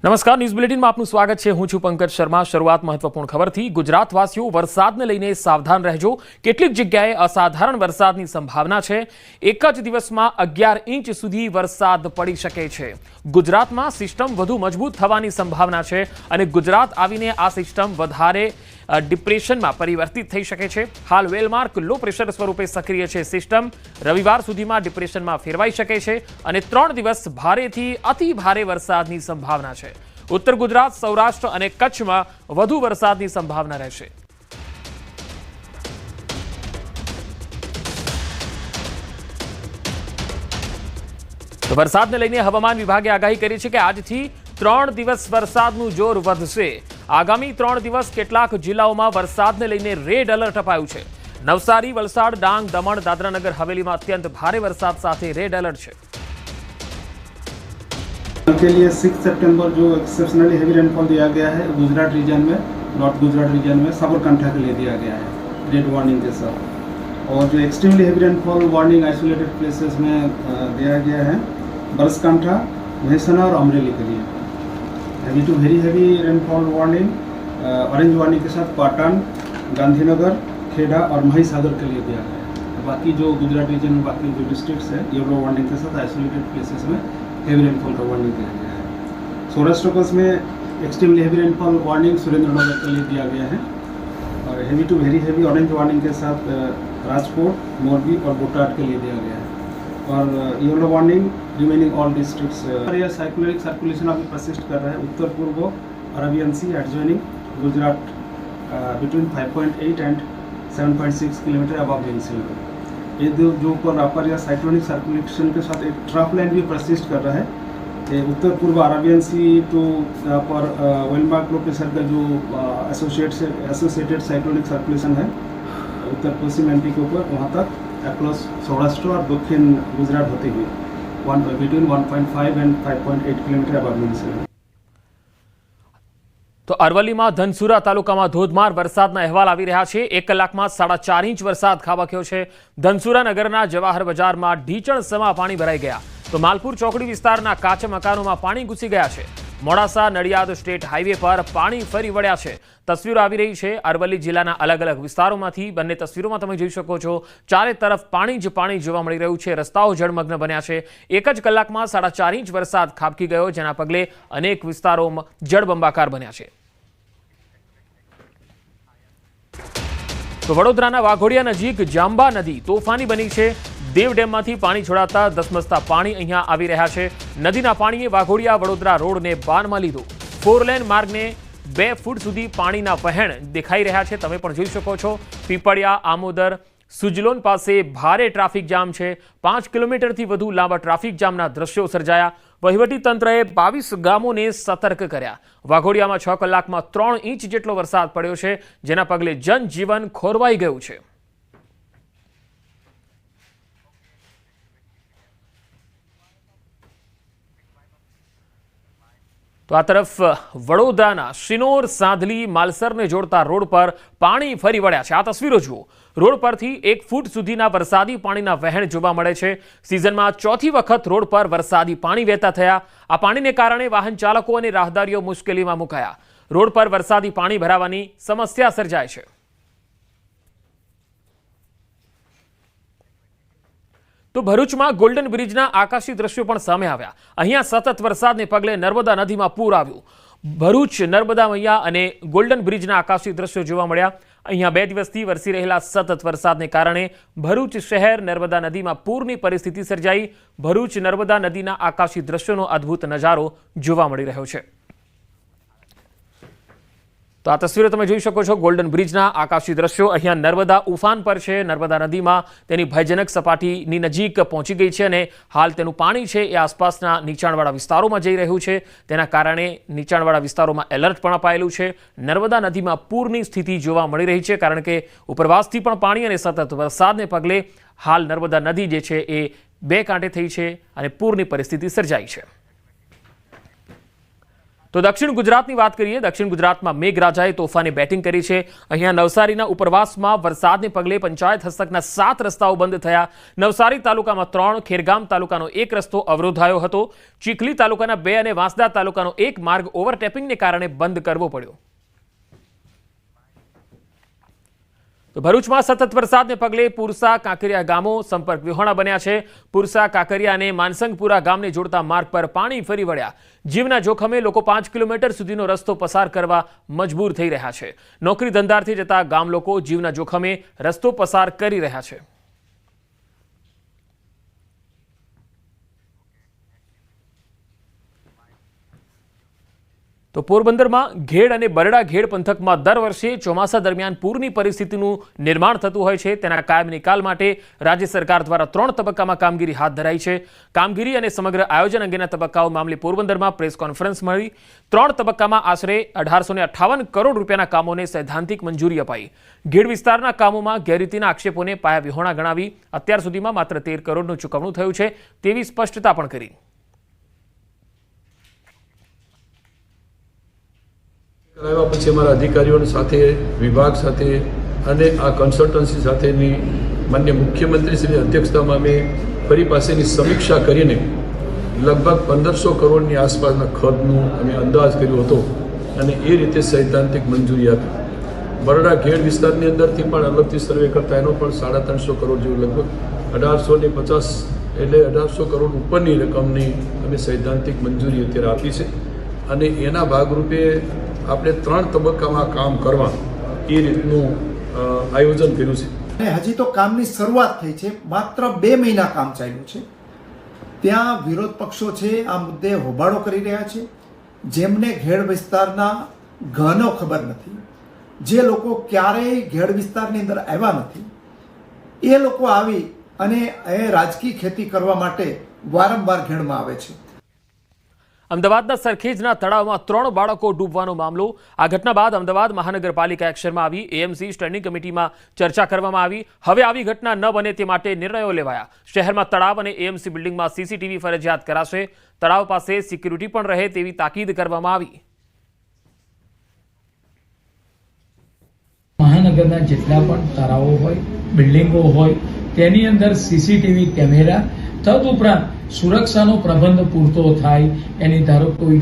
નમસ્કાર, ન્યૂઝ બુલેટિનમાં આપનું સ્વાગત છે। હું છું પંકજ શર્મા। શરૂઆત મહત્વપૂર્ણ ખબરથી। ગુજરાતવાસીઓ વરસાદને લઈને સાવધાન રહેજો। કેટલીક જગ્યાએ અસાધારણ વરસાદની સંભાવના છે। એક જ દિવસમાં 11 ઇંચ સુધી વરસાદ પડી શકે છે। ગુજરાતમાં સિસ્ટમ વધુ મજબૂત થવાની સંભાવના છે અને ગુજરાત આવીને આ સિસ્ટમ વધારે ડિપ્રેશનમાં પરિવર્તિત થઈ શકે છે। હાલ વેલમાર્ક લો પ્રેશર સ્વરૂપે સક્રિય છે। સિસ્ટમ રવિવાર સુધીમાં ડિપ્રેશનમાં ફેરવાઈ શકે છે અને 3 દિવસ ભારેથી અતિ ભારે વરસાદની સંભાવના છે। ઉત્તર ગુજરાત, સૌરાષ્ટ્ર અને કચ્છમાં વધુ વરસાદની સંભાવના રહેશે। તો વરસાદને લઈને હવામાન વિભાગે આગાહી કરી છે કે આજથી 3 દિવસ વરસાદનું જોર વધશે। આગામી 3 દિવસ કેટલાક જિલ્લાઓમાં વરસાદને લઈને રેડ એલર્ટ અપાયું છે। નવસારી, વલસાડ, ડાંગ, દમણ, દાદરાનગર હવેલીમાં અત્યંત ભારે વરસાદ સાથે રેડ એલર્ટ છે। के लिए 6 सितंबर जो एक्सेप्शनली हेवी रेनफॉल दिया गया है गुजरात रीजन में, नॉर्थ गुजरात रीजन में साबरकांठा के लिए दिया गया है रेड वार्निंग के साथ। और जो extremely heavy rainfall warning isolated places में दिया गया है बनासकांठा, महेसाना और अमरेली के लिए। Heavy to very heavy rainfall warning orange warning के साथ पाटन, गांधीनगर, खेड़ा और महिसागर के लिए दिया गया है। बाकी जो गुजरात रीजन में बाकी जो डिस्ट्रिक्ट्स है येलो वार्निंग के साथ आइसोलेटेड प्लेसेस में हेवी रेनफॉल का वार्निंग दिया गया है। सौराष्ट्र कोस्ट में extremely heavy rainfall warning Surendranagar के लिए दिया गया है और heavy to very heavy orange warning के साथ राजकोट, मोरबी और बोटाड के लिए दिया गया है। और yellow warning remaining all districts. यह साइक्लोनिक सर्कुलेशन अभी परसिस्ट कर रहा है उत्तर पूर्व Arabian sea adjoining Gujarat between 5.8 and 7.6 kilometre above mean sea level. ये जो ऊपर अपर या साइक्लोनिक सर्कुलेशन के साथ एक ट्रफ लाइन भी परसिस्ट कर रहा है। ये उत्तर पूर्व अरबियन सी टू पर वेलमार्क लो प्रेशर का जो एसोसिएटेड साइक्लोनिक सर्कुलेशन है उत्तर पश्चिम एमपी के ऊपर वहाँ तक अक्रॉस सौराष्ट्र और दक्षिण गुजरात होती हुई between 1.5 and 5.8 kilometre above mean sea level. તો અરવલ્લીમાં ધનસુરા તાલુકામાં ધોધમાર વરસાદના અહેવાલ આવી રહ્યા છે। 1 કલાકમાં 4.5 ઇંચ વરસાદ ખાબક્યો છે। ધનસુરા નગરના જવાહર બજારમાં ઢીચણસમા પાણી ભરાઈ ગયા તો માલપુર ચોકડી વિસ્તારના કાચા મકાનોમાં પાણી ઘૂસી ગયા છે। મોડાસા નડિયાદ સ્ટેટ હાઈવે પર પાણી ફરી વળ્યા છે। તસવીરો આવી રહી છે અરવલ્લી જિલ્લાના અલગ અલગ વિસ્તારોમાંથી। બંને તસવીરોમાં તમે જોઈ શકો છો ચારે તરફ પાણી જ પાણી જોવા મળી રહ્યું છે। રસ્તાઓ જળમગ્ન બન્યા છે। 1 જ કલાકમાં 4.5 ઇંચ વરસાદ ખાબકી ગયો જેના પગલે અનેક વિસ્તારોમાં જળબંબાકાર બન્યા છે। તો વડોદરાના વાઘોડિયા નજીક જાંબા નદી તોફાની બની છે। દેવ ડેમમાંથી પાણી છોડાતા ધસમસતા પાણી અહીંયા આવી રહ્યા છે। નદીના પાણીએ વાઘોડિયા વડોદરા રોડને બાનમાં લીધો। 4 લેન માર્ગને 2 ફૂટ સુધી પાણીના વહેણ દેખાઈ રહ્યા છે। તમે પણ જોઈ શકો છો પીપળિયા, આમોદર, સુજલોન પાસે ભારે ટ્રાફિક જામ છે। 5 કિલોમીટરથી વધુ લાંબા ટ્રાફિક જામના દ્રશ્યો સર્જાયા। વહીવટી તંત્રએ 22 ગામોને સતર્ક કર્યા। વાઘોડિયામાં 6 કલાકમાં 3 ઇંચ જેટલો વરસાદ પડ્યો છે જેના પગલે જનજીવન ખોરવાઈ ગયું છે। તો આ તરફ વડોદરાના શિનોર, સાંધલી, માલસરને જોડતા રોડ પર પાણી ફરી વળ્યા છે। આ તસવીરો જુઓ। રોડ પરથી 1 ફૂટ સુધીના વરસાદી પાણીના વહેણ જોવા મળે છે। સિઝનમાં 4થી વખત રોડ પર વરસાદી પાણી વહેતા થયા। આ પાણીને કારણે વાહન ચાલકો અને રાહદારીઓ મુશ્કેલીમાં મુકાયા। રોડ પર વરસાદી પાણી ભરાવાની સમસ્યા સર્જાય છે। તો ભરૂચમાં ગોલ્ડન બ્રિજના આકાશી દ્રશ્યો પણ સામે આવ્યા। અહીંયા સતત વરસાદને પગલે નર્મદા નદીમાં પૂર આવ્યું। ભરૂચ, નર્મદા મૈયા અને ગોલ્ડન બ્રિજના આકાશી દ્રશ્યો જોવા મળ્યા। અહીંયા 2 દિવસથી વરસી રહેલા સતત વરસાદને કારણે ભરૂચ શહેર નર્મદા નદીમાં પૂરની પરિસ્થિતિ સર્જાઈ। ભરૂચ નર્મદા નદીના આકાશી દ્રશ્યોનો અદ્ભુત નજારો જોવા મળી રહ્યો છે। તો આ તસવીરો તમે જોઈ શકો છો ગોલ્ડન બ્રિજના આકાશી દ્રશ્યો। અહીંયા નર્મદા ઉફાન પર છે। નર્મદા નદીમાં તેની ભયજનક સપાટીની નજીક પહોંચી ગઈ છે અને હાલ તેનું પાણી છે એ આસપાસના નીચાણવાળા વિસ્તારોમાં જઈ રહ્યું છે। તેના કારણે નીચાણવાળા વિસ્તારોમાં એલર્ટ પણ અપાયેલું છે। નર્મદા નદીમાં પૂરની સ્થિતિ જોવા મળી રહી છે કારણ કે ઉપરવાસથી પણ પાણી અને સતત વરસાદને પગલે હાલ નર્મદા નદી જે છે એ 2 કાંઠે થઈ છે અને પૂરની પરિસ્થિતિ સર્જાઈ છે। તો દક્ષિણ ગુજરાતની વાત કરીએ. દક્ષિણ ગુજરાતમાં મેઘરાજાએ તોફાની બેટિંગ કરી છે. અહીંયા નવસારીના ઉપરવાસમાં વરસાદને પગલે પંચાયત હસ્તકના 7 રસ્તાઓ બંધ થયા. નવસારી તાલુકામાં 3, ખેરગામ તાલુકાનો 1 રસ્તો અવરોધાયો હતો. ચીખલી તાલુકાના 2 અને વાંસદા તાલુકાનો 1 માર્ગ ઓવરટેપિંગને કારણે બંધ કરવો પડ્યો. તો ભરૂચમાં સતત વરસાદને પગલે પુરસા કાંકરિયા ગામો સંપર્ક વિહોણા બન્યા છે. પુરસા કાંકરિયા અને માનસંગપુરા ગામને જોડતા માર્ગ પર પાણી ફરી વળ્યા. જીવના જોખમે લોકો 5 કિલોમીટર સુધીનો રસ્તો પસાર કરવા મજબૂર થઈ રહ્યા છે. નોકરી ધંધાર્થે જતા ગામ લોકો જીવના જોખમે રસ્તો પસાર કરી રહ્યા છે. તો પોરબંદરમાં ઘેડ અને બરડા ઘેડ પંથકમાં દર વર્ષે ચોમાસા દરમિયાન પૂરની પરિસ્થિતિનું નિર્માણ થતું હોય છે. તેના કાયમ નિકાલ માટે રાજ્ય સરકાર દ્વારા 3 તબક્કામાં કામગીરી હાથ ધરાઈ છે. કામગીરી અને સમગ્ર આયોજન અંગેના તબક્કાઓ મામલે પોરબંદરમાં પ્રેસ કોન્ફરન્સ મળી. 3 તબક્કામાં આશરે 1858 કરોડ રૂપિયાના કામોને સૈદ્ધાંતિક મંજૂરી અપાઈ. ઘેડ વિસ્તારના કામોમાં ગેરરીતિના આક્ષેપોને પાયા વિહોણા ગણાવી અત્યાર સુધીમાં માત્ર 13 કરોડનું ચૂકવણું થયું છે તેવી સ્પષ્ટતા પણ કરી. કરાવ્યા પછી અમારા અધિકારીઓ સાથે, વિભાગ સાથે અને આ કન્સલ્ટન્સી સાથેની માન્ય મુખ્યમંત્રીશ્રીની અધ્યક્ષતામાં અમે ફરી પાસેની સમીક્ષા કરીને લગભગ 1500 કરોડની આસપાસના ખર્ચનું અમે અંદાજ કર્યો હતો અને એ રીતે સૈદ્ધાંતિક મંજૂરી આપી. બરડા ઘેડ વિસ્તારની અંદરથી પણ અલગથી સર્વે કરતા એનો પણ 350 કરોડ જેવું લગભગ 1850 એટલે 1800 કરોડ ઉપરની રકમની અમે સૈદ્ધાંતિક મંજૂરી અત્યારે આપી છે અને એના ભાગરૂપે આપણે 3 તબક્કામાં કામ કરવા એ રીતનું આયોજન કર્યું છે. અને હજી તો કામની શરૂઆત થઈ છે. માત્ર 2 મહિના કામ ચાલ્યું છે. ત્યાં વિરોધ પક્ષો છે આ મુદ્દે હોબાળો કરી રહ્યા છે. જેમને ઘેડ વિસ્તારના ઘનો ખબર નથી, જે લોકો ક્યારેય ઘેડ વિસ્તારની અંદર આવ્યા નથી, એ લોકો આવી અને એ રાજકીય ખેતી કરવા માટે વારંવાર ઘેડમાં આવે છે. અમદાવાદના સરખેજના તળાવમાં 3 બાળકો ડૂબવાનો મામલો. આ ઘટના બાદ અમદાવાદ મહાનગરપાલિકા એક્શનમાં આવી. એએમસી સ્ટેન્ડિંગ કમિટીમાં ચર્ચા કરવામાં આવી. હવે આવી ઘટના ન બને તે માટે નિર્ણયો લેવાયા. શહેરમાં તળાવ અને એએમસી બિલ્ડિંગમાં સીસીટીવી ફરજિયાત કરાશે. તળાવ પાસે સિક્યુરિટી પણ રહે તેવી તાકીદ કરવામાં આવી. મહાનગરના જેટલા પણ તળાવો હોય, બિલ્ડિંગો હોય, તેની અંદર સીસીટીવી કેમેરા તદુપરાંત સુરક્ષાનો પ્રબંધ પૂરતો થાય એની ધારો કોઈ